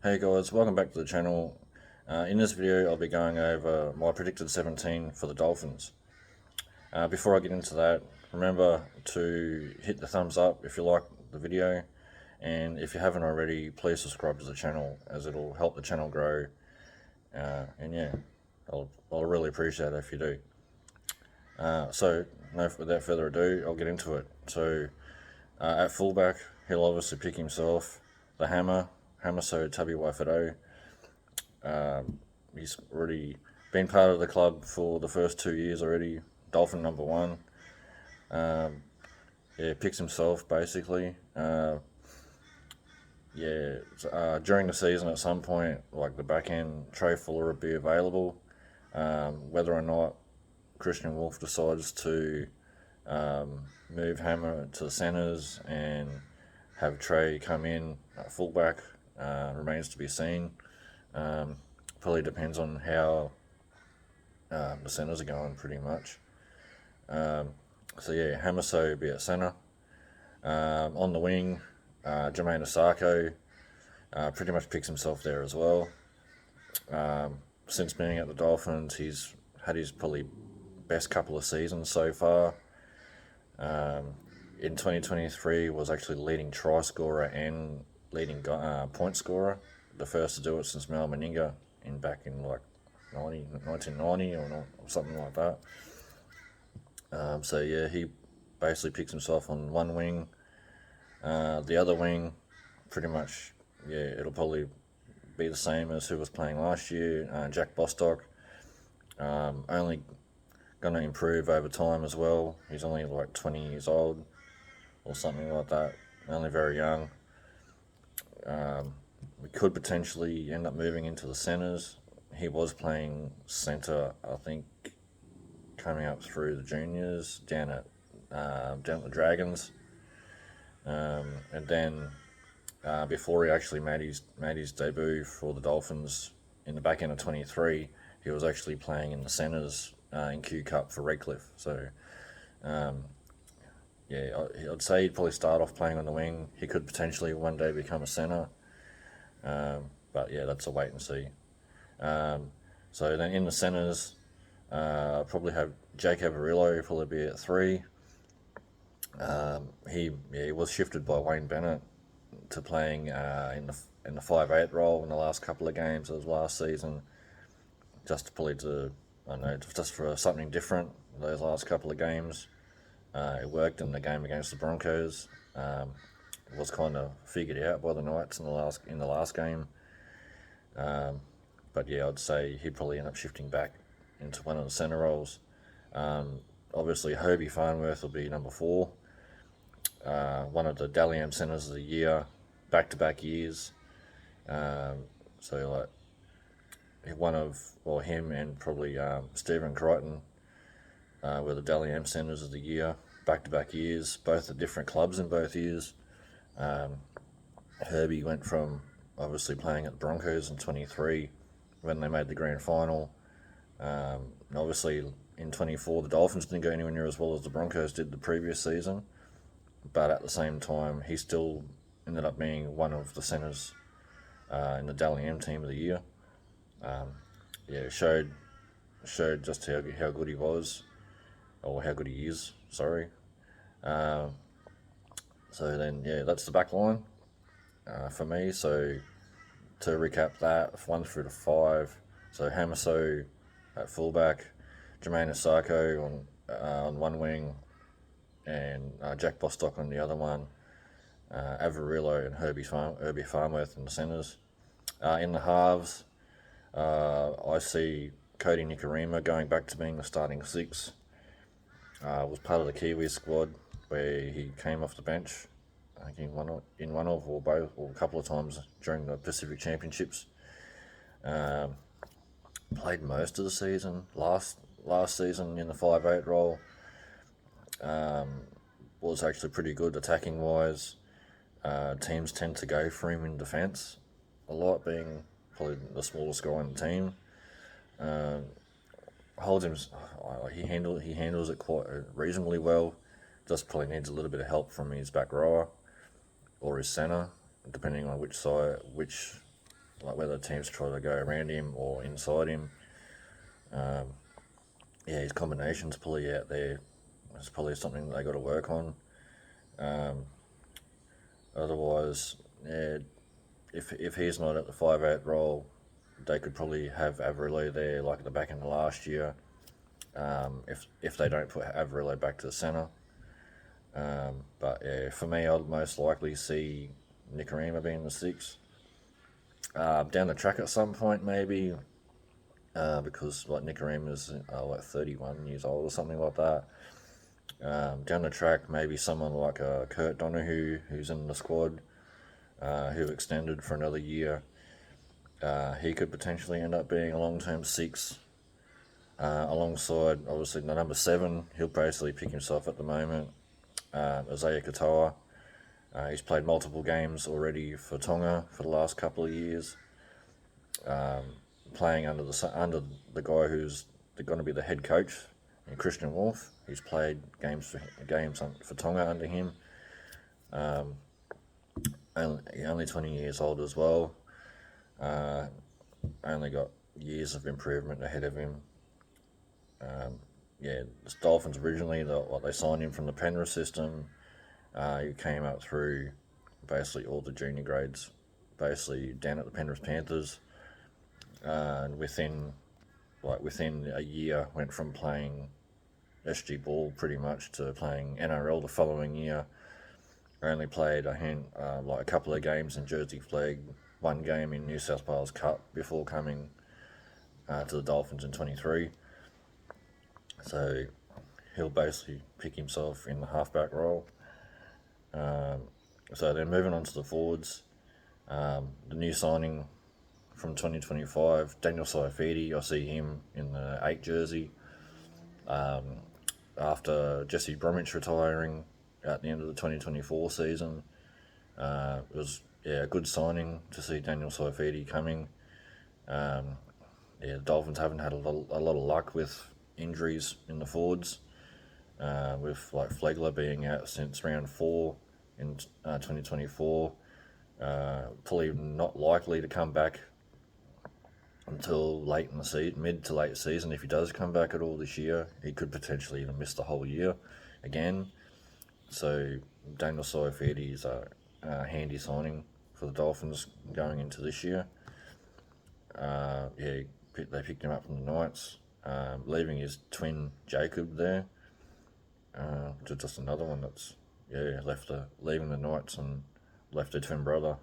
Hey guys, welcome back to the channel. In this video I'll be going over my predicted 17 for the Dolphins. Before I get into that, remember to hit the thumbs up if you like the video, and if you haven't already, please subscribe to the channel as it'll help the channel grow, and yeah, I'll really appreciate it if you do. Without further ado, I'll get into it. So at fullback, he'll obviously pick himself, the hammer so Tabi Waifado. He's already been part of the club for the first 2 years already. Dolphin number one. Picks himself basically. During the season at some point, like the back end, Trey Fuller would be available. Whether or not Christian Wolf decides to move Hammer to the centres and have Trey come in at fullback remains to be seen. Probably depends on how the centres are going, pretty much. Hamaso be at centre. On the wing, Jermaine Osako pretty much picks himself there as well. Since being at the Dolphins, he's had his probably best couple of seasons so far. In 2023 was actually leading try scorer and leading point scorer, the first to do it since Mal Meninga back in like 1990 or something like that. He basically picks himself on one wing. The other wing, pretty much, it'll probably be the same as who was playing last year. Jack Bostock, only going to improve over time as well. He's only like 20 years old or something like that, only very young. We could potentially end up moving into the centres. He was playing centre, I think, coming up through the juniors down at the Dragons, and then before he actually made his debut for the Dolphins in the back end of 23, he was actually playing in the centres in Q Cup for Redcliffe. So I'd say he'd probably start off playing on the wing. He could potentially one day become a centre, but yeah, that's a wait and see. So then in the centres, I'll probably have Jake Averillo probably be at 3. He was shifted by Wayne Bennett to playing in the 5'8" role in the last couple of games of last season, just for something different. Those last couple of games, it worked in the game against the Broncos. It was kind of figured out by the Knights in the last game. But yeah, I'd say he'd probably end up shifting back into one of the centre roles. Obviously, Herbie Farnworth will be number 4. One of the Dally M centres of the year, back-to-back years. Him and probably Stephen Crichton were the Dally M centres of the year, back-to-back years, both at different clubs in both years. Herbie went from obviously playing at the Broncos in 23 when they made the grand final. Obviously in 24 the Dolphins didn't go anywhere near as well as the Broncos did the previous season, but at the same time he still ended up being one of the centres in the Dally M team of the year. Showed just how good he was, or how good he is, sorry. That's the back line for me. So to recap that, 1 through to 5, so Hamaso at fullback, Jermaine Osako on one wing, and Jack Bostock on the other one, Averillo and Herbie Farnworth in the centres. In the halves, I see Cody Nikorima going back to being the starting 6. Was part of the Kiwi squad where he came off the bench, I think in one of or both or a couple of times during the Pacific Championships. Played most of the season last season in the 5'8" role. Was actually pretty good attacking wise. Teams tend to go for him in defence a lot, being probably the smallest guy in the team. He handles it quite reasonably well. Just probably needs a little bit of help from his back rower or his centre, depending on which like whether teams try to go around him or inside him. Yeah, his combination's probably out there. It's probably something they got to work on. Otherwise, yeah, if he's not at the 5'8" role, they could probably have Averillo there like at the back end of last year. If they don't put Averillo back to the centre. But yeah, for me, I'd most likely see Nicarima being the 6. Down the track at some point, maybe, because like Nicarima's like 31 years old or something like that. Down the track, maybe someone like Kurt Donahue, who's in the squad, who extended for another year. He could potentially end up being a long-term 6, alongside obviously the number 7. He'll basically pick himself at the moment. Isaiah Katoa. He's played multiple games already for Tonga for the last couple of years, playing under the guy who's going to be the head coach, Christian Wolf. He's played games for Tonga under him. Only 20 years old as well. Only got years of improvement ahead of him. The Dolphins originally, they signed him from the Penrith system. He came up through basically all the junior grades, basically down at the Penrith Panthers, and within a year went from playing SG ball pretty much to playing NRL the following year. Only played a couple of games in Jersey Flag, one game in New South Wales Cup before coming to the Dolphins in 23. So he'll basically pick himself in the halfback role. So then moving on to the forwards, the new signing from 2025, Daniel Saifiti, I see him in the 8 jersey. After Jesse Bromwich retiring at the end of the 2024 season, it was a good signing to see Daniel Saifiti coming. The Dolphins haven't had a lot of luck with injuries in the forwards, with like Flegler being out since round 4 in 2024. Probably not likely to come back until late in the season, mid to late season. If he does come back at all this year, he could potentially even miss the whole year again. So Daniel Saifiti is a handy signing for the Dolphins going into this year. They picked him up from the Knights, leaving his twin Jacob there. Just another one that's leaving the Knights and left their twin brother.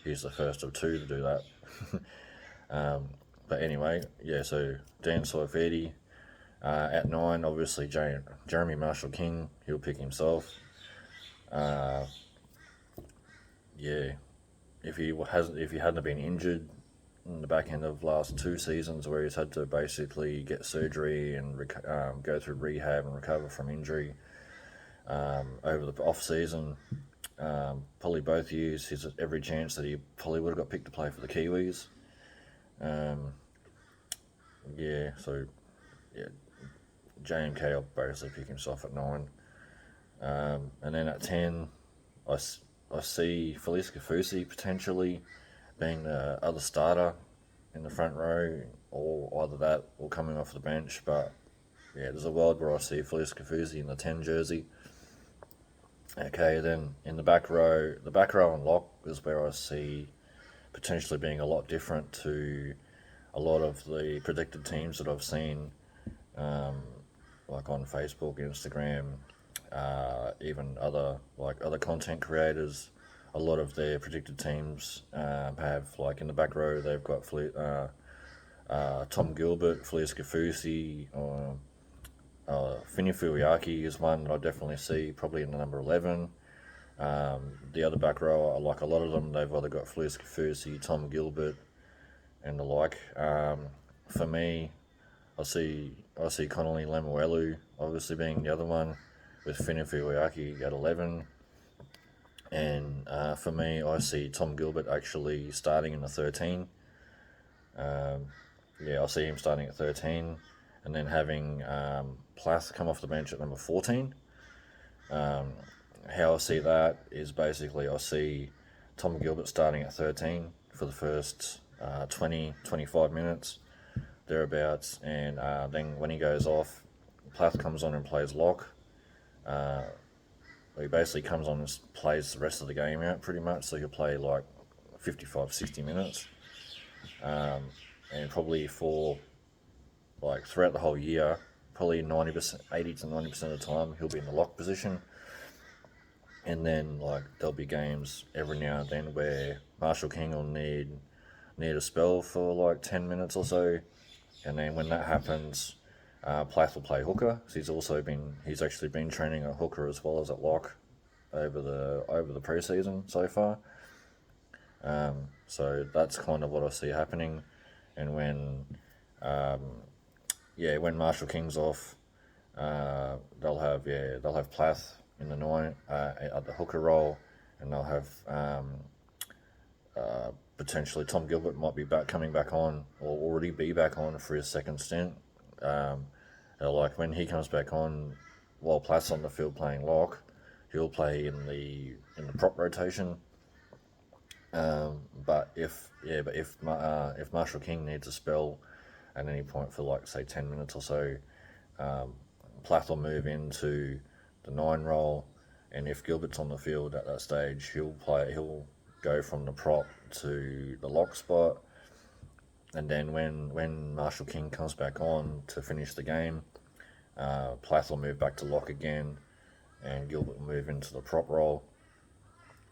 He's the first of 2 to do that. But anyway, so Dan Saifiti. At 9, obviously Jeremy Marshall-King, he'll pick himself. If he hadn't been injured in the back end of last 2 seasons, where he's had to basically get surgery and go through rehab and recover from injury over the off season, probably both years, he's every chance that he probably would have got picked to play for the Kiwis. JMK will basically pick himself at 9. And then at 10, I see Felice Kafusi potentially being the other starter in the front row, or either that or coming off the bench. But there's a world where I see Felice Kafusi in the 10 jersey. Okay, then in the back row and lock is where I see potentially being a lot different to a lot of the predicted teams that I've seen, like on Facebook, Instagram, even other content creators. A lot of their predicted teams have, like in the back row, they've got Tom Gilbert, Felice Kafusi, Fini Fuiaki is one that I definitely see probably in the number 11. The other back row, like a lot of them, they've either got Felice Kafusi, Tom Gilbert, and the like. For me, I see Connolly Lemuelu obviously being the other one, with Fini Fuiaki at 11. And for me, I see Tom Gilbert actually starting in the 13. I see him starting at 13, and then having Plath come off the bench at number 14. How I see that is basically I see Tom Gilbert starting at 13 for the first 20, 25 minutes, thereabouts, and then when he goes off, Plath comes on and plays lock. He basically comes on and plays the rest of the game out pretty much, so he'll play like 55, 60 minutes. And probably for like throughout the whole year, probably 90%, 80 to 90% of the time, he'll be in the lock position. And then like there'll be games every now and then where Marshall King will need a spell for like 10 minutes or so, and then when that happens, Plath will play hooker. He's actually been training at hooker as well as at lock over the preseason so far. So that's kind of what I see happening, and when Marshall King's off, they'll have Plath in the 9 at the hooker role, and they'll have potentially Tom Gilbert might be coming back on, or already be back on for his second stint. Like when he comes back on, while Plath's on the field playing lock, he'll play in the prop rotation. But if Marshall King needs a spell at any point for like say 10 minutes or so, Plath will move into the 9 role, and if Gilbert's on the field at that stage, he'll go from the prop to the lock spot, and then when Marshall King comes back on to finish the game, Plath will move back to lock again, and Gilbert will move into the prop role.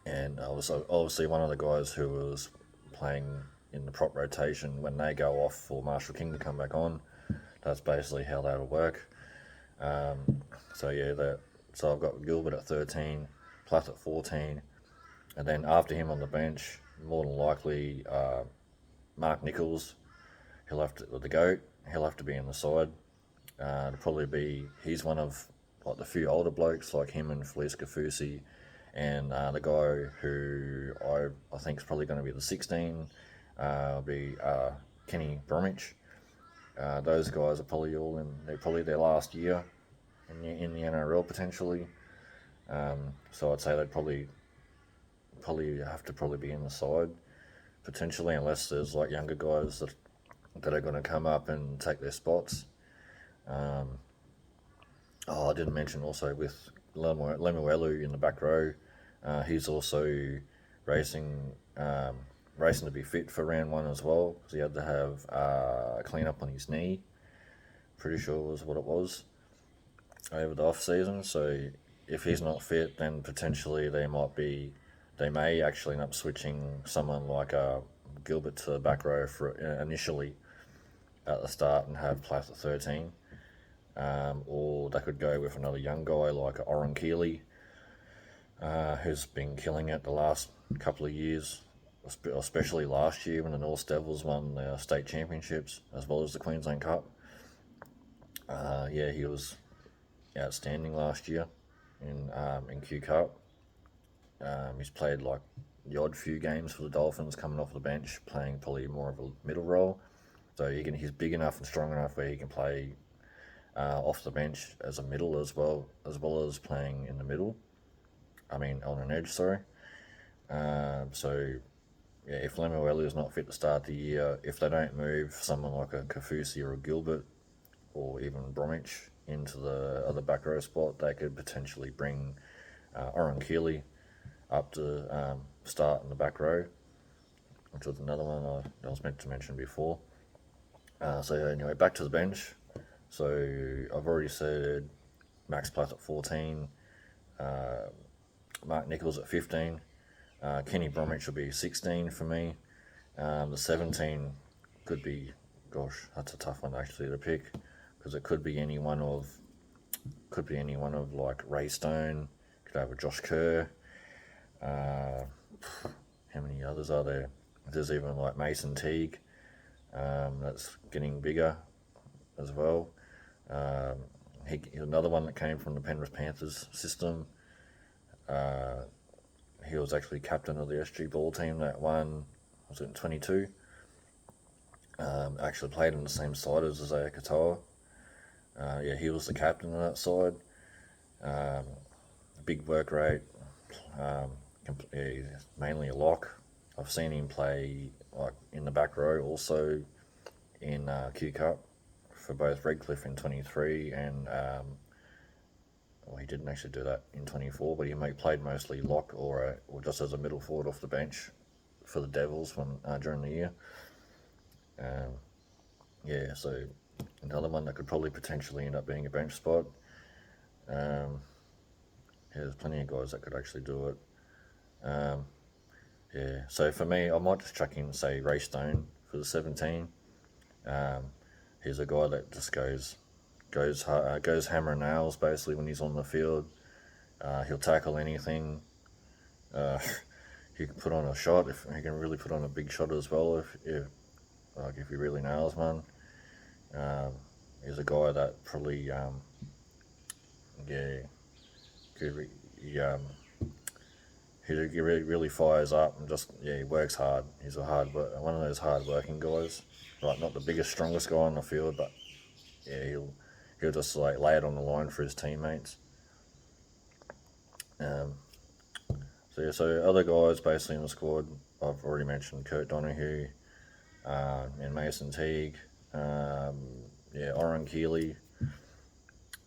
And obviously one of the guys who was playing in the prop rotation, when they go off for Marshall King to come back on, that's basically how that'll work. So I've got Gilbert at 13, Plath at 14, and then after him on the bench, more than likely Mark Nichols. He'll have to be in the side. He's one of like the few older blokes like him and Felice Kafusi, and the guy who I think is probably going to be the 16 will be Kenny Bromwich. Those guys are probably all they're probably their last year in the NRL potentially. So I'd say they'd probably have to be in the side potentially, unless there's like younger guys that are going to come up and take their spots. I didn't mention also with Lemuelu in the back row. He's also racing to be fit for round 1 as well, because he had to have a clean up on his knee. Pretty sure was what it was over the off season. So if he's not fit, then potentially they may actually end up switching someone like Gilbert to the back row for initially at the start and have Plath at 13. Or they could go with another young guy like Oren Keeley, who's been killing it the last couple of years, especially last year when the North Devils won the state championships as well as the Queensland Cup. He was outstanding last year in Q Cup. He's played like the odd few games for the Dolphins, coming off the bench, playing probably more of a middle role. So he's big enough and strong enough where he can play off the bench as a middle as well as playing in the middle. I mean, on an edge, sorry. If Lemuelu is not fit to start the year, if they don't move someone like a Kafusi or a Gilbert or even Bromwich into the other back row spot, they could potentially bring Oren Keeley up to start in the back row, which was another one I was meant to mention before. Anyway, back to the bench. So I've already said Max Plath at 14, Mark Nichols at 15, Kenny Bromwich will be 16 for me. The 17 could be, gosh, that's a tough one actually to pick, because it could be any one of like Ray Stone, could have a Josh Kerr. How many others are there? There's even like Mason Teague, that's getting bigger as well. He's another one that came from the Penrith Panthers system. He was actually captain of the SG ball team that won, was it in 22? Actually played on the same side as Isaiah Katoa. He was the captain of that side. Big work rate. He's mainly a lock. I've seen him play like in the back row, also in Q Cup for both Redcliffe in 23 and well, he didn't actually do that in 24, but he played mostly lock or just as a middle forward off the bench for the Devils when during the year. Yeah, so another one that could probably potentially end up being a bench spot. Yeah, there's plenty of guys that could actually do it. Yeah, so for me, I might just chuck in, say, Ray Stone for the 17. He's a guy that just goes hammer and nails basically when he's on the field. He'll tackle anything. He can put on a shot. If he can really put on a big shot as well. If he really nails one. He's a guy that probably yeah, he really fires up and just he works hard. He's one of those hard working guys. Like not the biggest, strongest guy on the field, but yeah, he'll just like lay it on the line for his teammates. So other guys basically in the squad, I've already mentioned Kurt Donahue, and Mason Teague, Oren Keeley,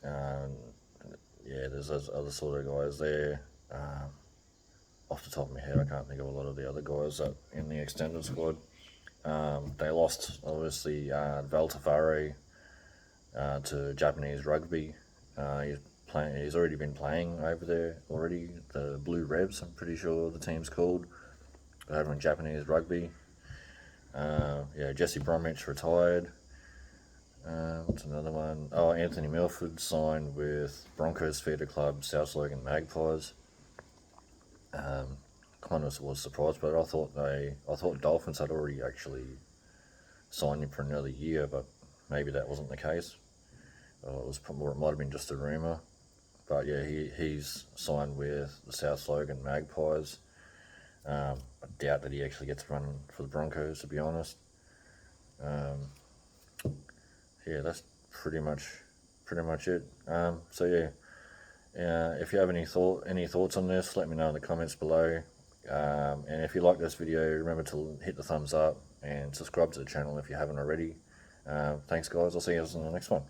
there's those other sort of guys there. Off the top of my head, I can't think of a lot of the other guys that in the extended squad. They lost obviously Val Tafare to Japanese rugby. He's already been playing over there already. The Blue Rebs, I'm pretty sure the team's called. They're over in Japanese rugby. Jesse Bromwich retired. What's another one? Oh, Anthony Milford signed with Broncos Feeder Club South Logan Magpies. Kind of was surprised, but I thought Dolphins had already actually signed him for another year, but maybe that wasn't the case. It might have been just a rumor. But yeah, he's signed with the South Logan Magpies. I doubt that he actually gets to run for the Broncos, to be honest. Yeah, that's pretty much it. If you have any thoughts on this, let me know in the comments below. And if you like this video, remember to hit the thumbs up and subscribe to the channel if you haven't already. Thanks guys, I'll see you guys in the next one.